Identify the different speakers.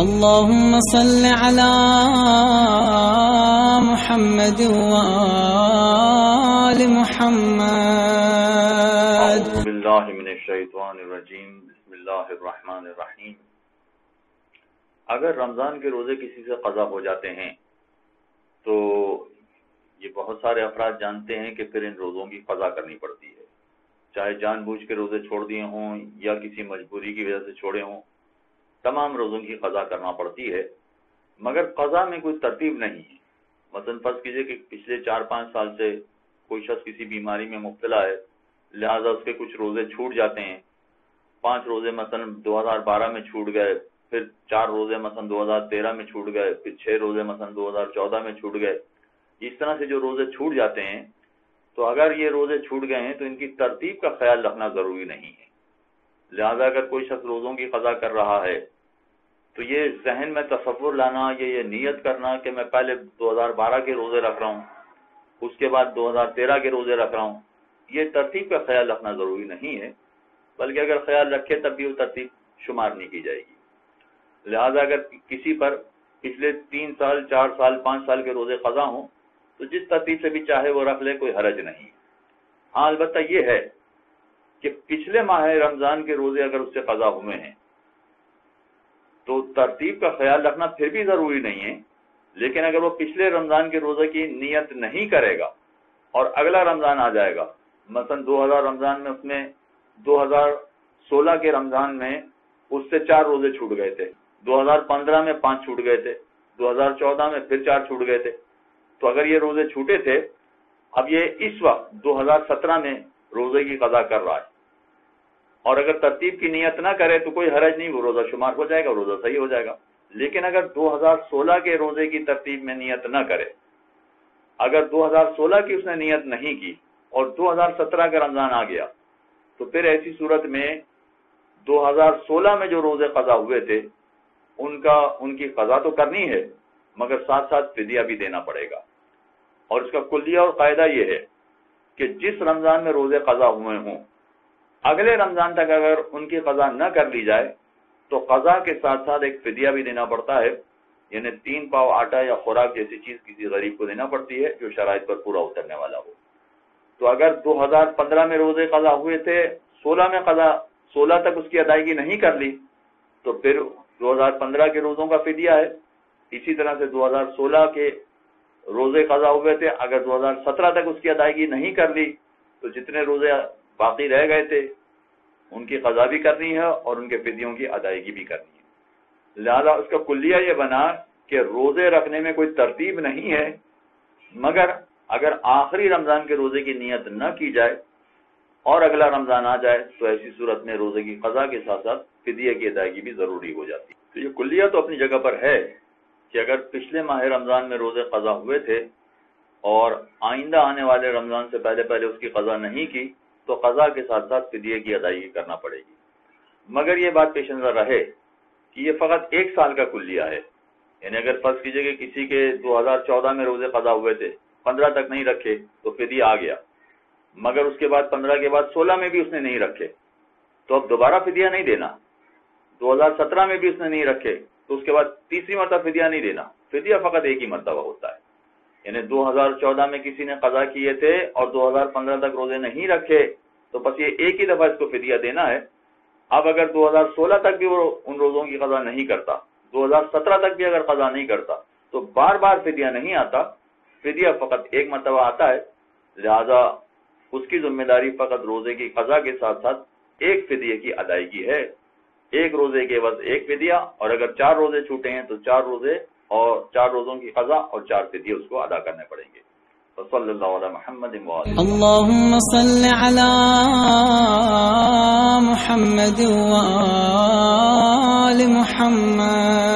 Speaker 1: اللهم صل على محمد وآل محمد.
Speaker 2: اعوذ باللہ من الشیطان الرجیم. بسم اللہ الرحمن الرحیم. اگر رمضان کے روزے کسی سے قضا ہو جاتے ہیں تو یہ بہت سارے افراد جانتے ہیں کہ پھر ان روزوں کی قضا کرنی پڑتی ہے، چاہے جان بوجھ کے روزے چھوڑ دیے ہوں یا کسی مجبوری کی وجہ سے چھوڑے ہوں، تمام روزوں کی قضا کرنا پڑتی ہے. مگر قضا میں کوئی ترتیب نہیں ہے. مثلا فرض کیجئے کہ پچھلے 4-5 سال سے کوئی شخص کسی بیماری میں مبتلا ہے، لہذا اس کے کچھ روزے چھوٹ جاتے ہیں. 5 روزے مثلا 2012 میں چھوٹ گئے، پھر 4 روزے مثلا 2013 میں چھوٹ گئے، پھر 6 روزے مثلا 2014 میں چھوٹ گئے. اس طرح سے جو روزے چھوٹ جاتے ہیں تو اگر یہ روزے چھوٹ گئے ہیں تو ان کی ترتیب کا خیال رکھنا ضروری نہیں ہے. لہذا اگر کوئی شخص روزوں کی قضا کر رہا ہے تو یہ ذہن میں تصور لانا یا یہ نیت کرنا کہ میں پہلے 2012 کے روزے رکھ رہا ہوں، اس کے بعد 2013 کے روزے رکھ رہا ہوں، یہ ترتیب کا خیال رکھنا ضروری نہیں ہے، بلکہ اگر خیال رکھے تب بھی وہ ترتیب شمار نہیں کی جائے گی. لہذا اگر کسی پر پچھلے 3 سال 4 سال 5 سال کے روزے قضا ہوں تو جس ترتیب سے بھی چاہے وہ رکھ لے، کوئی حرج نہیں. ہاں البتہ یہ ہے کہ پچھلے ماہ رمضان کے روزے اگر اس سے قضا ہوئے ہیں تو ترتیب کا خیال رکھنا پھر بھی ضروری نہیں ہے. لیکن اگر وہ پچھلے رمضان کے روزے کی نیت نہیں کرے گا اور اگلا رمضان آ جائے گا، مثلا 2000 رمضان میں اس میں 2016 کے رمضان میں اس سے 4 روزے چھوٹ گئے تھے، 2015 میں 5 چھوٹ گئے تھے، 2014 میں پھر 4 چھوٹ گئے تھے. تو اگر یہ روزے چھوٹے تھے، اب یہ اس وقت 2017 میں روزے کی قضا کر رہا ہے اور اگر ترتیب کی نیت نہ کرے تو کوئی حرج نہیں، وہ روزہ شمار ہو جائے گا، روزہ صحیح ہو جائے گا. لیکن اگر 2016 کے روزے کی ترتیب میں نیت نہ کرے، اگر 2016 کی اس نے نیت نہیں کی اور 2017 کا رمضان آ گیا تو پھر ایسی صورت میں 2016 میں جو روزے قضا ہوئے تھے ان کی قضا تو کرنی ہے، مگر ساتھ ساتھ فدیہ بھی دینا پڑے گا. اور اس کا کلیہ اور قاعدہ یہ ہے کہ جس رمضان میں روزے قضا ہوئے ہوں، اگلے رمضان تک اگر ان کی قضا نہ کر لی جائے تو قضا کے ساتھ ساتھ ایک فدیہ بھی دینا پڑتا ہے، یعنی 3 پاؤ آٹا یا خوراک جیسی چیز کسی غریب کو دینا پڑتی ہے جو شرائط پر پورا اترنے والا ہو. تو اگر 2015 میں روزے قضا ہوئے تھے، 16 تک اس کی ادائیگی نہیں کر لی تو پھر 2015 کے روزوں کا فدیہ ہے. اسی طرح سے 2016 کے روزے قضا ہوئے تھے، اگر 2017 تک اس کی ادائیگی نہیں کر لی تو جتنے روزے باقی رہ گئے تھے ان کی قضا بھی کرنی ہے اور ان کے فدیوں کی ادائیگی بھی کرنی ہے. لہذا اس کا کلیہ یہ بنا کہ روزے رکھنے میں کوئی ترتیب نہیں ہے، مگر اگر آخری رمضان کے روزے کی نیت نہ کی جائے اور اگلا رمضان آ جائے تو ایسی صورت میں روزے کی قضا کے ساتھ ساتھ فدیہ کی ادائیگی بھی ضروری ہو جاتی ہے. تو یہ کلیہ تو اپنی جگہ پر ہے کہ اگر پچھلے ماہ رمضان میں روزے قضا ہوئے تھے اور آئندہ آنے والے رمضان سے پہلے اس کی قضا نہیں کی تو قضا کے ساتھ ساتھ فدیہ کی ادائیگی کرنا پڑے گی. مگر یہ بات پیش نظر رہے کہ یہ فقط 1 سال کا کلیہ ہے. یعنی اگر فرض کیجئے کہ کسی کے 2014 میں روزے قضا ہوئے تھے، 15 تک نہیں رکھے تو فدیہ آ گیا، مگر اس کے بعد 15 کے بعد 16 میں بھی اس نے نہیں رکھے تو اب دوبارہ فدیہ نہیں دینا. 2017 میں بھی اس نے نہیں رکھے تو اس کے بعد تیسری مرتبہ فدیہ نہیں دینا. فدیہ فقط ایک ہی مرتبہ ہوتا ہے. یعنی 2014 میں کسی نے قضا کیے تھے اور 2015 تک روزے نہیں رکھے تو بس یہ ایک ہی دفعہ اس کو فدیہ دینا ہے. اب اگر 2016 تک بھی وہ ان روزوں کی قضا نہیں کرتا، 2017 تک بھی اگر قضا نہیں کرتا تو بار بار فدیہ نہیں آتا، فدیہ فقط ایک مرتبہ آتا ہے. لہذا اس کی ذمہ داری فقط روزے کی قضا کے ساتھ ساتھ ایک فدیہ کی ادائیگی ہے. ایک روزے کے بعد ایک فدیہ، اور اگر 4 روزے چھوٹے ہیں تو 4 روزے اور 4 روزوں کی قضا اور 4 فدیہ اس کو ادا کرنے پڑیں گے. صلی اللہ علیہ محمد
Speaker 1: اللهم صل على محمد وآل محمد.